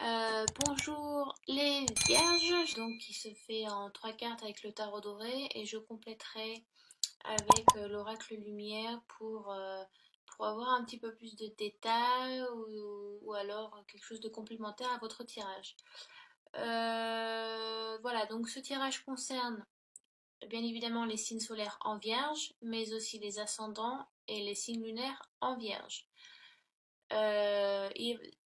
Bonjour les vierges, donc qui se fait en trois cartes avec le tarot doré et je compléterai avec l'oracle lumière pour avoir un petit peu plus de détails ou alors quelque chose de complémentaire à votre tirage. Voilà, donc ce tirage concerne bien évidemment les signes solaires en vierge, mais aussi les ascendants et les signes lunaires en vierge.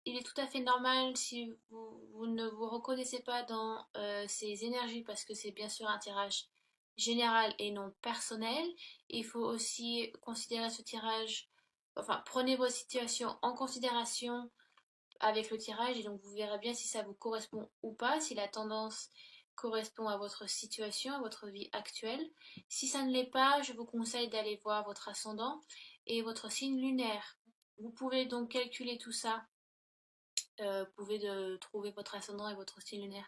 Il est tout à fait normal si vous ne vous reconnaissez pas dans ces énergies parce que c'est bien sûr un tirage général et non personnel. Il faut aussi considérer ce tirage, enfin prenez vos situations en considération avec le tirage et donc vous verrez bien si ça vous correspond ou pas, si la tendance correspond à votre situation, à votre vie actuelle. Si ça ne l'est pas, je vous conseille d'aller voir votre ascendant et votre signe lunaire. Vous pouvez donc calculer tout ça. Vous pouvez trouver votre ascendant et votre signe lunaire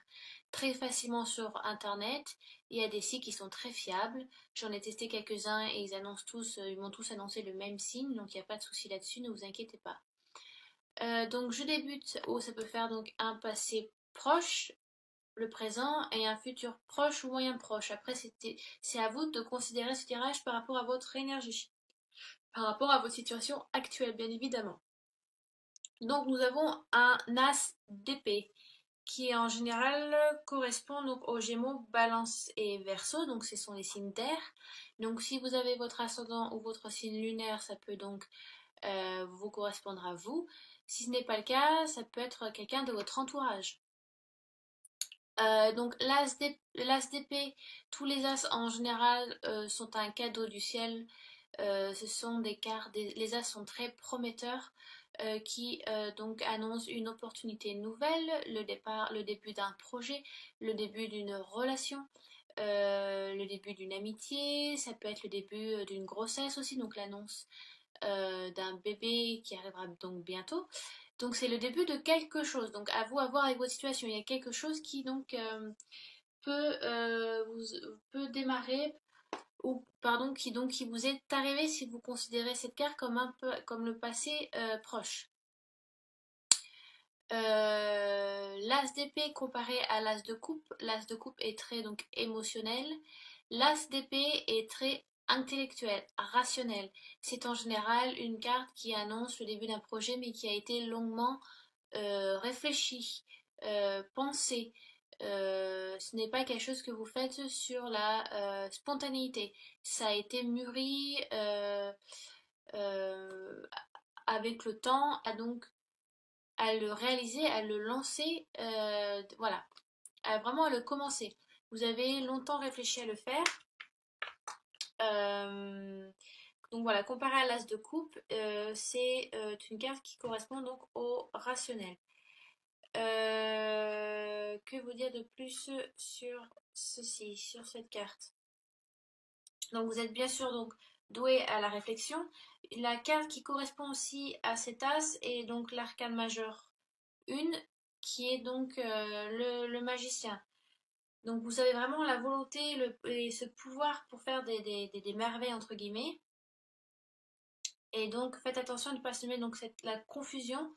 très facilement sur internet. Il y a des sites qui sont très fiables. J'en ai testé quelques-uns et ils m'ont tous annoncé le même signe, donc il n'y a pas de souci là-dessus, ne vous inquiétez pas. Donc je débute où ça peut faire donc un passé proche, le présent et un futur proche ou moyen proche. Après c'est à vous de considérer ce tirage par rapport à votre énergie, par rapport à votre situation actuelle bien évidemment. Donc nous avons un as d'épée qui en général correspond donc aux Gémeaux, Balance et Verseau, donc ce sont les signes d'air. Donc si vous avez votre ascendant ou votre signe lunaire, ça peut donc vous correspondre à vous. Si ce n'est pas le cas, ça peut être quelqu'un de votre entourage. Donc l'as d'épée, tous les as en général sont un cadeau du ciel. Ce sont des cartes, les as sont très prometteurs qui donc annoncent une opportunité nouvelle, le début d'un projet, le début d'une relation, le début d'une amitié, ça peut être le début d'une grossesse aussi, donc l'annonce d'un bébé qui arrivera donc bientôt. Donc c'est le début de quelque chose. Donc à vous à voir avec votre situation. Il y a quelque chose qui donc peut démarrer ou pardon qui vous est arrivé si vous considérez cette carte comme un peu comme le passé proche. L'as d'épée comparé à l'as de coupe est très donc émotionnel. L'as d'épée est très intellectuel, rationnel. C'est en général une carte qui annonce le début d'un projet mais qui a été longuement réfléchi, pensé. Ce n'est pas quelque chose que vous faites sur la spontanéité. Ça a été mûri euh, avec le temps, donc à le réaliser, à le lancer, voilà, vraiment à le commencer. Vous avez longtemps réfléchi à le faire. Euh, donc voilà, comparé à l'as de coupe, c'est une carte qui correspond donc au rationnel. Que vous dire de plus sur ceci, sur cette carte? Donc vous êtes bien sûr donc doué à la réflexion. La carte qui correspond aussi à cet as est donc l'arcane majeur 1, qui est donc le magicien. Donc vous avez vraiment la volonté et ce pouvoir pour faire des merveilles entre guillemets. Et donc faites attention à ne pas semer donc la confusion.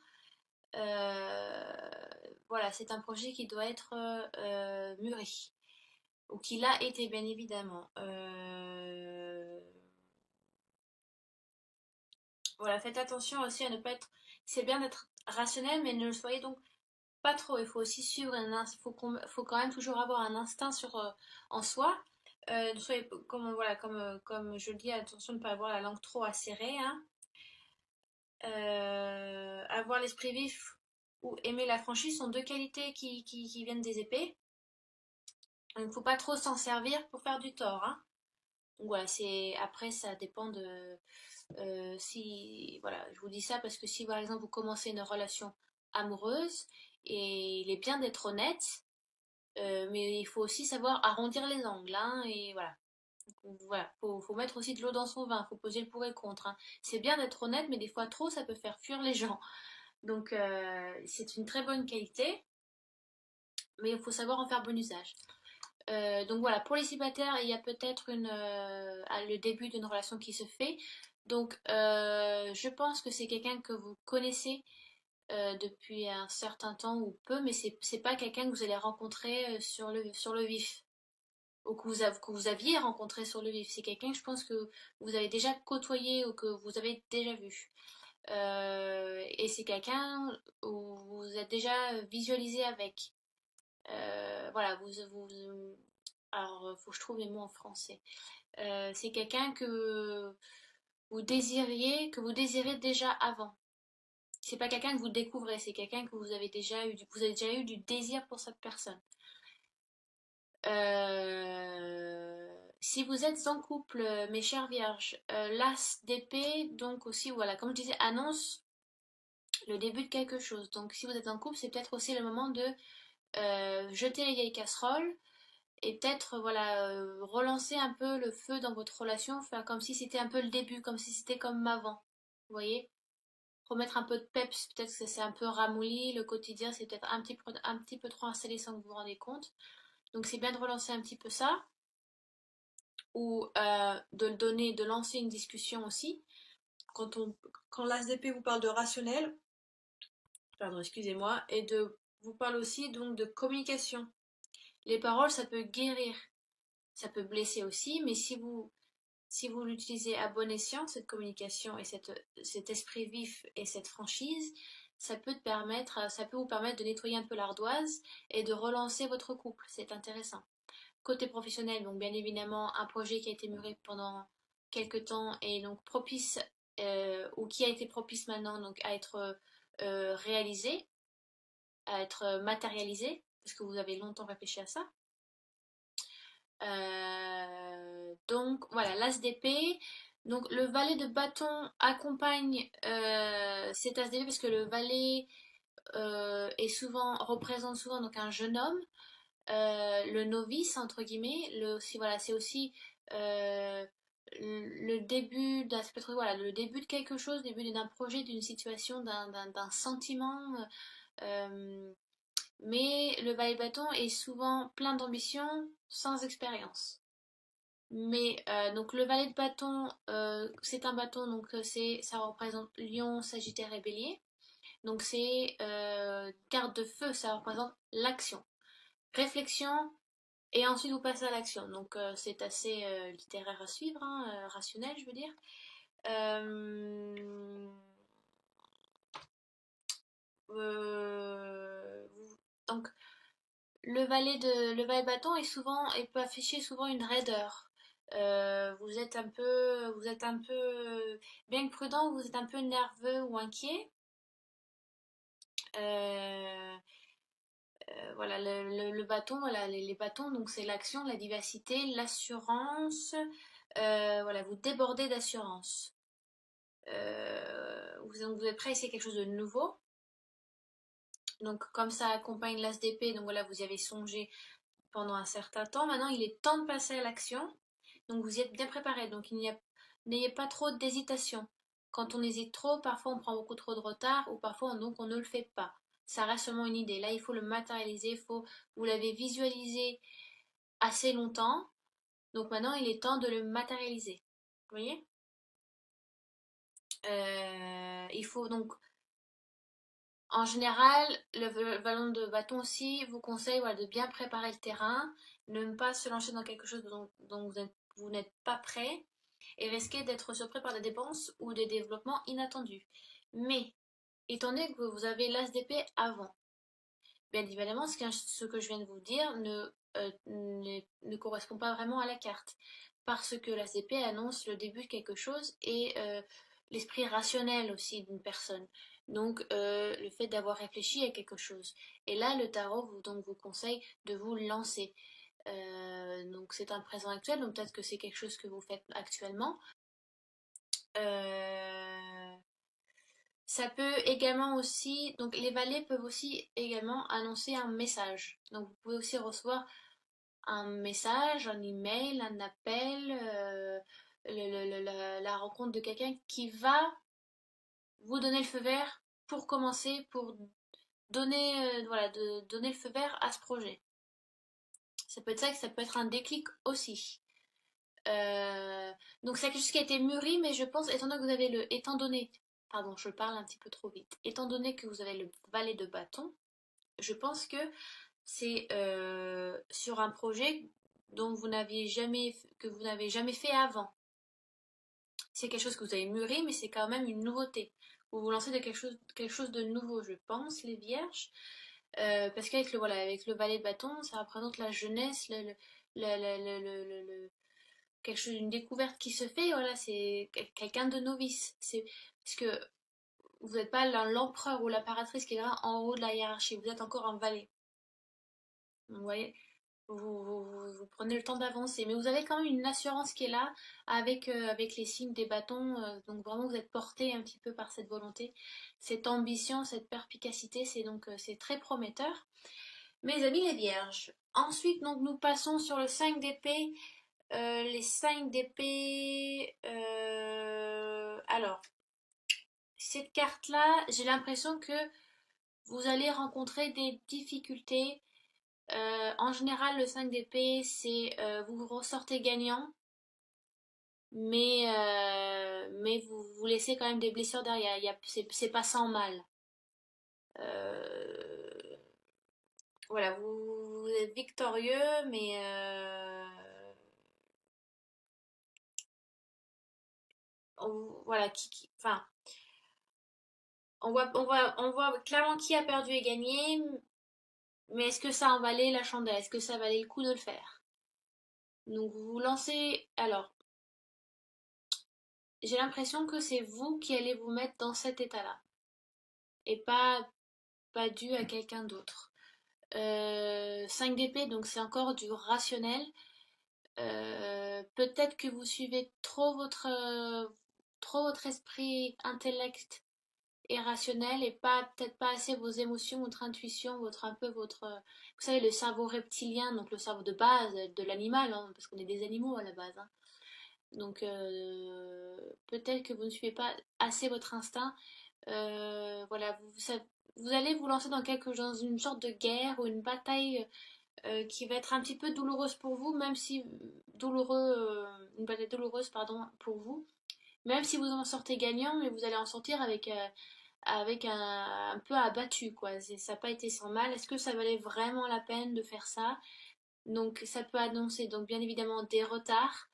Euh, voilà, c'est un projet qui doit être mûri. Ou qui l'a été bien évidemment. Voilà, faites attention aussi à ne pas être. C'est bien d'être rationnel, mais ne le soyez donc pas trop. Il faut aussi suivre faut quand même toujours avoir un instinct en soi. Ne soyez comme je le dis, attention de ne pas avoir la langue trop acérée, hein. Avoir l'esprit vif ou aimer la franchise sont deux qualités qui viennent des épées. Il ne faut pas trop s'en servir pour faire du tort, hein. Donc voilà, après ça dépend de si voilà, je vous dis ça parce que si par exemple vous commencez une relation amoureuse et il est bien d'être honnête, mais il faut aussi savoir arrondir les angles, hein, et voilà. Donc, voilà, faut mettre aussi de l'eau dans son vin, faut poser le pour et le contre, hein. C'est bien d'être honnête, mais des fois trop, ça peut faire fuir les gens. Donc c'est une très bonne qualité, mais il faut savoir en faire bon usage. Donc voilà, pour les célibataires, il y a peut-être le début d'une relation qui se fait. Donc je pense que c'est quelqu'un que vous connaissez depuis un certain temps ou peu, mais c'est pas quelqu'un que vous allez rencontrer sur le vif, ou que vous aviez rencontré sur le vif. C'est quelqu'un que je pense que vous avez déjà côtoyé ou que vous avez déjà vu. Et c'est quelqu'un où vous êtes déjà visualisé avec. Voilà, alors, faut que je trouve les mots en français. C'est quelqu'un que vous désirez déjà avant. C'est pas quelqu'un que vous découvrez, c'est quelqu'un que vous avez déjà eu du désir pour cette personne. Si vous êtes en couple, mes chères vierges, l'as d'épée, donc aussi, voilà, comme je disais, annonce le début de quelque chose. Donc si vous êtes en couple, c'est peut-être aussi le moment de jeter les vieilles casseroles et peut-être voilà relancer un peu le feu dans votre relation, faire comme si c'était un peu le début, comme si c'était comme avant. Vous voyez? Remettre un peu de peps, peut-être que c'est un peu ramolli, le quotidien c'est peut-être un petit peu trop installé sans que vous vous rendez compte. Donc c'est bien de relancer un petit peu ça, ou de le donner, de lancer une discussion aussi. Quand, on, quand l'ASDP vous parle de rationnel, pardon, excusez-moi, et vous parle aussi donc de communication. Les paroles, ça peut guérir, ça peut blesser aussi, mais si vous l'utilisez à bon escient, cette communication et cet esprit vif et cette franchise, ça peut vous permettre de nettoyer un peu l'ardoise et de relancer votre couple. C'est intéressant. Côté professionnel, donc bien évidemment, un projet qui a été mûri pendant quelques temps et donc propice, ou qui a été propice maintenant donc à être réalisé, à être matérialisé, parce que vous avez longtemps réfléchi à ça. Donc voilà, l'as d'épée. Donc le valet de bâton accompagne cet as d'épée parce que le valet représente souvent donc un jeune homme, le novice entre guillemets. Voilà, c'est aussi euh, le début voilà, le début de quelque chose, le début d'un projet, d'une situation, d'un sentiment. euh, mais le valet de bâton est souvent plein d'ambition, sans expérience. Mais donc le valet de bâton, c'est un bâton, donc ça représente Lion, Sagittaire et Bélier. Donc c'est carte de feu, ça représente l'action, réflexion, et ensuite vous passez à l'action. Donc c'est assez littéraire à suivre, hein, rationnel, je veux dire. Euh, donc le valet bâton et peut afficher souvent une raideur. Vous êtes un peu, bien que prudent, vous êtes un peu nerveux ou inquiet. Euh, voilà, le bâton, voilà, les bâtons, donc c'est l'action, la vivacité, l'assurance. Voilà, vous débordez d'assurance. Vous êtes prêt à essayer quelque chose de nouveau. Donc comme ça accompagne l'as d'épée, donc voilà, vous y avez songé pendant un certain temps. Maintenant, il est temps de passer à l'action. Donc vous y êtes bien préparé. Donc n'ayez pas trop d'hésitation. Quand on hésite trop, parfois on prend beaucoup trop de retard ou parfois donc on ne le fait pas. Ça reste seulement une idée. Là, il faut le matérialiser. Vous l'avez visualisé assez longtemps. Donc maintenant, il est temps de le matérialiser. Vous voyez? Il faut donc, en général, le ballon de bâton aussi vous conseille voilà, de bien préparer le terrain, ne pas se lancer dans quelque chose dont vous n'êtes pas prêt et risquer d'être surpris par des dépenses ou des développements inattendus. Mais, étant donné que vous avez l'as d'épée avant, bien évidemment, ce que je viens de vous dire ne correspond pas vraiment à la carte. Parce que l'as d'épée annonce le début de quelque chose et l'esprit rationnel aussi d'une personne. Donc, le fait d'avoir réfléchi à quelque chose. Et là, le tarot vous conseille de vous lancer. Donc, c'est un présent actuel, donc peut-être que c'est quelque chose que vous faites actuellement. Euh, Ça peut également aussi, donc les valets peuvent aussi également annoncer un message. Donc vous pouvez aussi recevoir un message, un email, un appel, la rencontre de quelqu'un qui va vous donner le feu vert pour commencer, pour donner, voilà, donner le feu vert à ce projet. Ça peut être ça, que ça peut être un déclic aussi. Donc c'est quelque chose qui a été mûri, mais je pense, étant donné que vous avez étant donné, pardon, je parle un petit peu trop vite. Étant donné que vous avez le valet de bâton, je pense que c'est sur un projet dont que vous n'avez jamais fait avant. C'est quelque chose que vous avez mûri, mais c'est quand même une nouveauté. Vous vous lancez de quelque chose de nouveau, je pense, les vierges. Parce qu'avec voilà, avec le valet de bâton, ça représente la jeunesse, quelque chose, une découverte qui se fait. Voilà, c'est quelqu'un de novice. C'est parce que vous n'êtes pas l'empereur ou l'impératrice qui est là en haut de la hiérarchie. Vous êtes encore un valet. Vous voyez, vous prenez le temps d'avancer, mais vous avez quand même une assurance qui est là avec les signes des bâtons. Donc vraiment, vous êtes porté un petit peu par cette volonté, cette ambition, cette perspicacité. C'est très prometteur. Mes amis les vierges. Ensuite, donc, nous passons sur le 5 d'épée. Les 5 d'épée. Alors, cette carte-là, j'ai l'impression que vous allez rencontrer des difficultés. En général, le 5 d'épée, c'est vous ressortez gagnant, mais vous laissez quand même des blessures derrière. C'est pas sans mal. Euh, voilà, vous êtes victorieux, mais voilà, enfin, on voit clairement qui a perdu et gagné, mais est-ce que ça en valait la chandelle? Est-ce que ça valait le coup de le faire? Donc vous vous lancez. Alors, j'ai l'impression que c'est vous qui allez vous mettre dans cet état-là, et pas dû à quelqu'un d'autre. 5 d'épée, donc c'est encore du rationnel. Peut-être que vous suivez trop votre esprit intellect et rationnel et peut-être pas assez vos émotions, votre intuition, vous savez, le cerveau reptilien, donc le cerveau de base de l'animal, hein, parce qu'on est des animaux à la base. Hein. Donc peut-être que vous ne suivez pas assez votre instinct. Voilà, vous allez vous lancer dans une sorte de guerre ou une bataille qui va être un petit peu douloureuse pour vous, même si une bataille douloureuse, pardon, pour vous, même si vous en sortez gagnant, mais vous allez en sortir avec un peu abattu, quoi. Ça n'a pas été sans mal. Est-ce que ça valait vraiment la peine de faire ça? Donc ça peut annoncer donc bien évidemment des retards.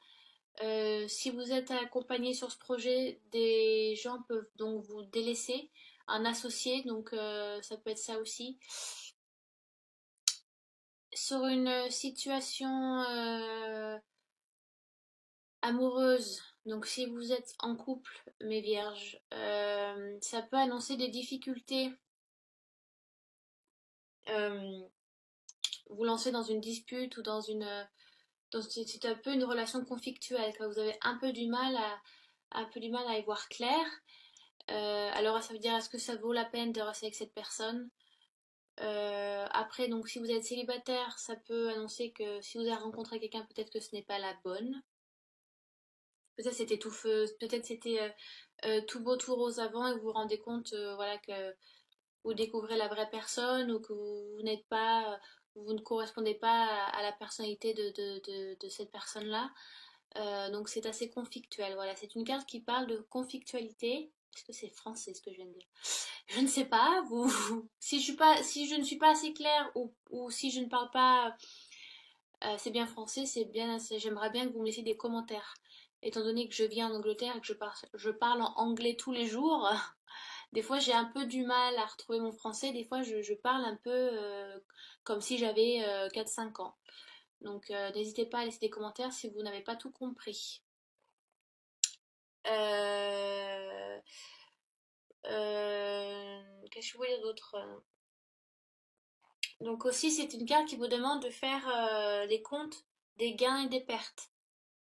Si vous êtes accompagné sur ce projet, des gens peuvent donc vous délaisser, un associé, donc ça peut être ça aussi. Sur une situation amoureuse, donc si vous êtes en couple, mes vierges, ça peut annoncer des difficultés. Euh, Vous lancer dans une dispute ou c'est un peu une relation conflictuelle, quand vous avez un peu du mal à y voir clair. Alors ça veut dire est-ce que ça vaut la peine de rester avec cette personne? Après, donc si vous êtes célibataire, ça peut annoncer que si vous avez rencontré quelqu'un, peut-être que ce n'est pas la bonne. Peut-être c'était tout feu, peut-être c'était tout beau, tout rose avant et vous vous rendez compte voilà, que vous découvrez la vraie personne ou que vous n'êtes pas, vous ne correspondez pas à la personnalité de cette personne-là. Donc c'est assez conflictuel. Voilà, c'est une carte qui parle de conflictualité. Est-ce que c'est français ce que je viens de dire? Je ne sais pas. Si je ne suis pas assez claire ou si je ne parle pas, c'est bien français, j'aimerais bien que vous me laissiez des commentaires. Étant donné que je vis en Angleterre et que je parle en anglais tous les jours, des fois j'ai un peu du mal à retrouver mon français. Des fois je parle un peu comme si j'avais 4-5 ans. Donc n'hésitez pas à laisser des commentaires si vous n'avez pas tout compris. Euh, Qu'est-ce que je voulais dire d'autre? Donc aussi, c'est une carte qui vous demande de faire les comptes des gains et des pertes.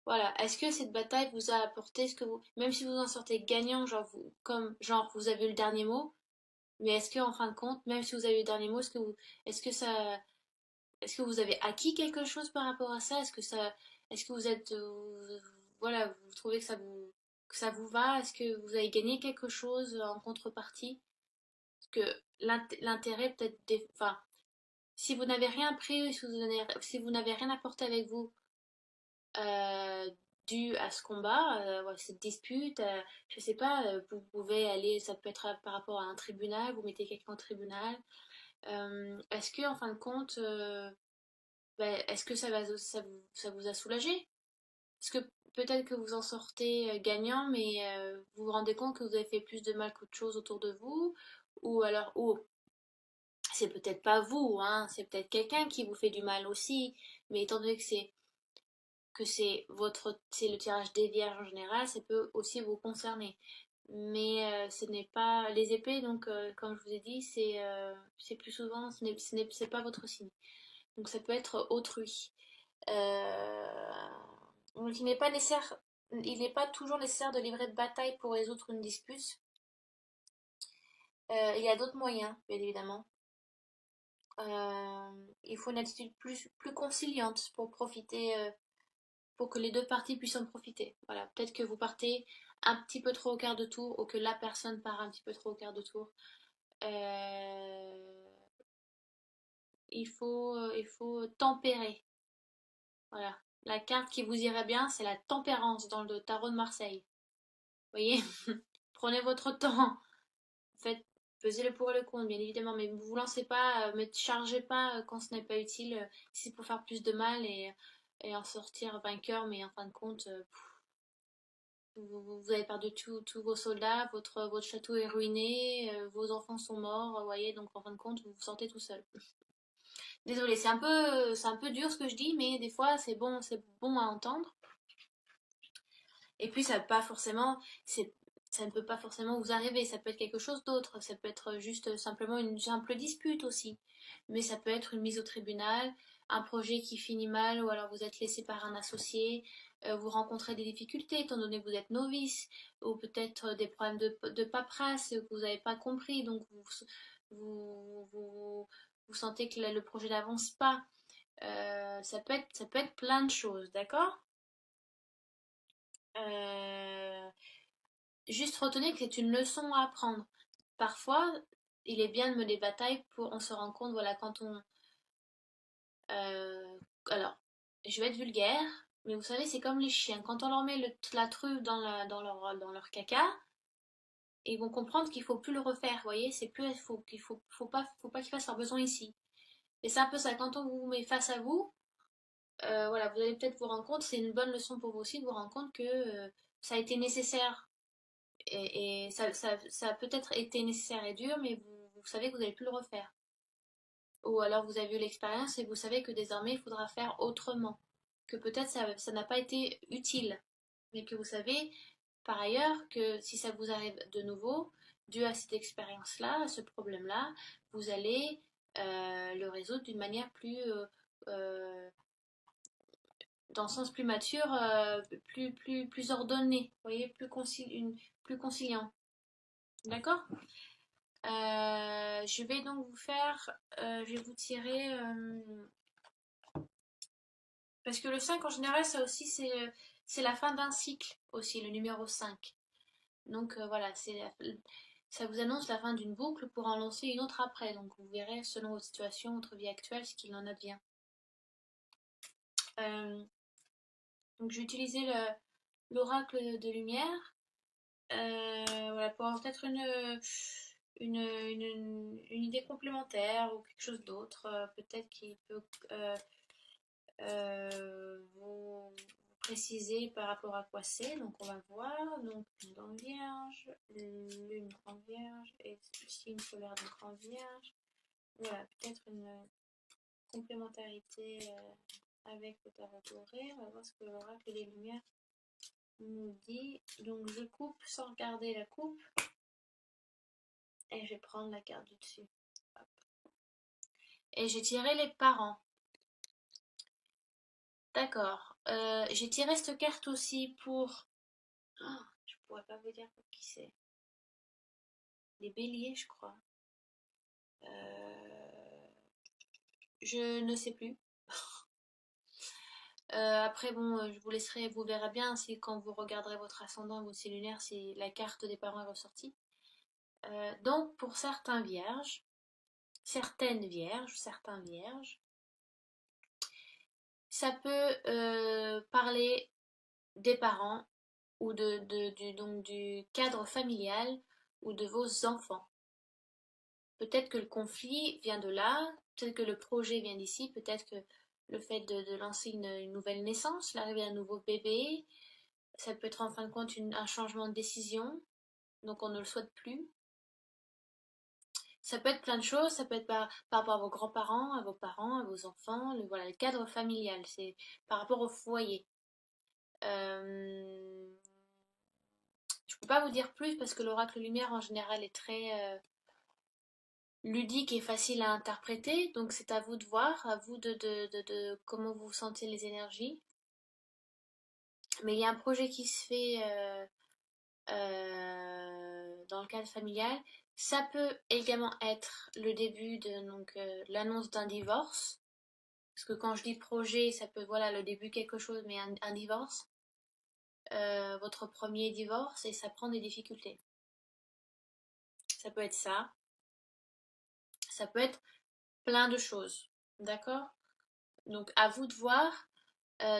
Voilà. Est-ce que cette bataille vous a apporté ce que vous, même si vous en sortez gagnant, genre vous avez eu le dernier mot, mais est-ce que en fin de compte, même si vous avez eu le dernier mot, est-ce que ça, est-ce que vous avez acquis quelque chose par rapport à ça? Est-ce que vous êtes, voilà, vous trouvez que ça vous va? Est-ce que vous avez gagné quelque chose en contrepartie? Parce que l'intérêt peut-être enfin, si vous n'avez rien pris, si vous n'avez rien apporté avec vous dû à ce combat, voilà, cette dispute, je sais pas, vous pouvez aller, ça peut être par rapport à un tribunal, vous mettez quelqu'un au tribunal. Est-ce que en fin de compte, ben, est-ce que ça vous a soulagé? Est-ce que peut-être que vous en sortez gagnant, mais vous vous rendez compte que vous avez fait plus de mal qu'autre chose autour de vous? Ou alors, ou c'est peut-être pas vous, hein, c'est peut-être quelqu'un qui vous fait du mal aussi, mais étant donné c'est le tirage des vierges en général, ça peut aussi vous concerner. Mais ce n'est pas les épées, donc comme je vous ai dit, c'est plus souvent, c'est pas votre signe. Donc ça peut être autrui. Euh, donc il n'est pas toujours nécessaire de livrer de bataille pour résoudre une dispute. Il y a d'autres moyens, bien évidemment. Il faut une attitude plus conciliante pour profiter, pour que les deux parties puissent en profiter. Voilà, peut-être que vous partez un petit peu trop au quart de tour ou que la personne part un petit peu trop au quart de tour. Euh, il faut tempérer. Voilà. La carte qui vous irait bien, c'est la tempérance dans le tarot de Marseille. Vous voyez? Prenez votre temps. Faites, pesez le pour et le contre, bien évidemment, mais ne vous lancez pas, ne chargez pas quand ce n'est pas utile, si c'est pour faire plus de mal et en sortir vainqueur, mais en fin de compte, vous avez perdu tous vos soldats, votre château est ruiné, vos enfants sont morts, vous voyez, donc en fin de compte, vous vous sortez tout seul. Désolée, c'est un peu dur ce que je dis, mais des fois c'est bon à entendre. Et puis ça ne peut pas forcément vous arriver, ça peut être quelque chose d'autre, ça peut être juste simplement une simple dispute aussi. Mais ça peut être une mise au tribunal, un projet qui finit mal, ou alors vous êtes laissé par un associé, vous rencontrez des difficultés étant donné que vous êtes novice, ou peut-être des problèmes de paperasse que vous n'avez pas compris, donc vous, vous, vous sentez que le projet n'avance pas. Ça peut être plein de choses, d'accord? Euh, Juste retenez que c'est une leçon à apprendre. Parfois, il est bien de mener bataille pour on se rend compte, voilà, quand on... euh, alors, je vais être vulgaire, mais vous savez, c'est comme les chiens. Quand on leur met la truffe dans leur caca, ils vont comprendre qu'il faut plus le refaire, vous voyez, c'est plus, faut pas qu'ils fassent leur besoin ici. Et c'est un peu ça, quand on vous met face à vous, voilà, vous allez peut-être vous rendre compte, c'est une bonne leçon pour vous aussi de vous rendre compte que ça a été nécessaire. Et ça a peut-être été nécessaire et dur, mais vous savez que vous n'allez plus le refaire. Ou alors vous avez eu l'expérience et vous savez que désormais il faudra faire autrement. Que peut-être ça n'a pas été utile. Mais que vous savez par ailleurs que si ça vous arrive de nouveau, dû à cette expérience-là, à ce problème-là, vous allez le résoudre d'une manière euh, dans le sens plus mature, plus ordonné, vous voyez, plus conciliant. D'accord? Je vais donc vous faire, je vais vous tirer, parce que le 5 en général, ça aussi, c'est la fin d'un cycle aussi, le numéro 5. Donc voilà, ça vous annonce la fin d'une boucle pour en lancer une autre après. Donc vous verrez, selon votre situation, votre vie actuelle, ce qu'il en advient. Euh, donc je vais utiliser l'oracle de lumière. Voilà, pour avoir peut-être une idée complémentaire ou quelque chose d'autre, peut-être qui peut vous préciser par rapport à quoi c'est. Donc on va voir. Donc dans Vierge, Lune en Vierge et signe solaire donc en Vierge. Voilà, peut-être une complémentarité avec le tarot doré. On va voir ce que l'oracle des lumières nous dit. Donc je coupe sans regarder la coupe. Et je vais prendre la carte du dessus. Hop. Et j'ai tiré les parents. D'accord. J'ai tiré cette carte aussi pour... Oh, je pourrais pas vous dire pour qui c'est. Les béliers, je crois. Je ne sais plus. Après, bon, je vous laisserai, vous verrez bien si quand vous regarderez votre ascendant, votre signe lunaire, si la carte des parents est ressortie. Donc, pour certains vierges, certaines vierges, certains vierges, ça peut parler des parents ou donc du cadre familial ou de vos enfants. Peut-être que le conflit vient de là, peut-être que le projet vient d'ici, peut-être que le fait de lancer une nouvelle naissance, l'arrivée d'un nouveau bébé, ça peut être en fin de compte un changement de décision, donc on ne le souhaite plus. Ça peut être plein de choses, ça peut être par rapport à vos grands-parents, à vos parents, à vos enfants, voilà, le cadre familial, c'est par rapport au foyer. Euh, je peux pas vous dire plus parce que l'oracle lumière en général est très ludique et facile à interpréter, donc c'est à vous de voir, à vous de comment vous sentez les énergies. Mais il y a un projet qui se fait dans le cadre familial. Ça peut également être le début de l'annonce d'un divorce. Parce que quand je dis projet, ça peut, voilà, le début quelque chose, mais un divorce. Votre premier divorce et ça prend des difficultés. Ça peut être ça. Ça peut être plein de choses. D'accord? Donc à vous de voir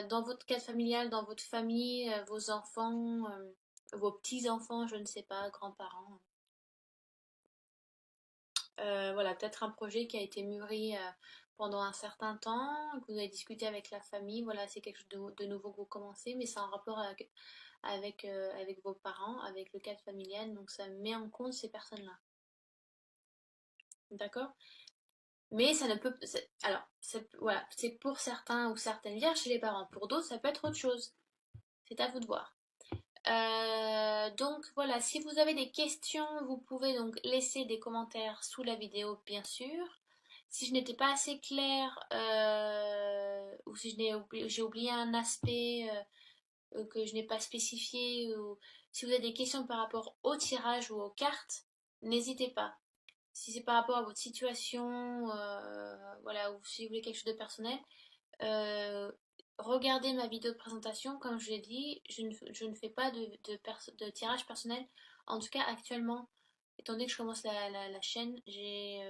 dans votre cadre familial, dans votre famille, vos enfants, vos petits-enfants, je ne sais pas, grands-parents. Voilà, peut-être un projet qui a été mûri pendant un certain temps, que vous avez discuté avec la famille. Voilà, c'est quelque chose de nouveau que vous commencez, mais c'est en rapport avec vos parents, avec le cadre familial. Donc ça met en compte ces personnes-là. D'accord? Mais ça ne peut. Alors, voilà, c'est pour certains ou certaines vierges chez les parents. Pour d'autres, ça peut être autre chose. C'est à vous de voir. Donc voilà, si vous avez des questions, vous pouvez donc laisser des commentaires sous la vidéo, bien sûr. Si je n'étais pas assez claire ou si j'ai oublié un aspect que je n'ai pas spécifié, ou si vous avez des questions par rapport au tirage ou aux cartes, n'hésitez pas. Si c'est par rapport à votre situation, voilà, ou si vous voulez quelque chose de personnel, euh, regardez ma vidéo de présentation. Comme je l'ai dit, je ne fais pas de tirage personnel. En tout cas, actuellement, étant donné que je commence la chaîne, j'ai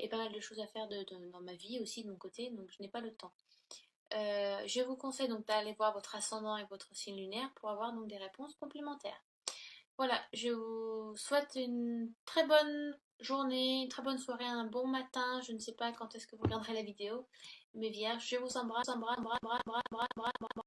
pas mal de choses à faire dans ma vie aussi de mon côté, donc je n'ai pas le temps. Je vous conseille donc d'aller voir votre ascendant et votre signe lunaire pour avoir donc des réponses complémentaires. Voilà, je vous souhaite une très bonne journée, une très bonne soirée, un bon matin. Je ne sais pas quand est-ce que vous regarderez la vidéo. Mes vierges, je vous embrasse, embrasse, embrasse, embrasse, embrasse, embrasse, embrasse.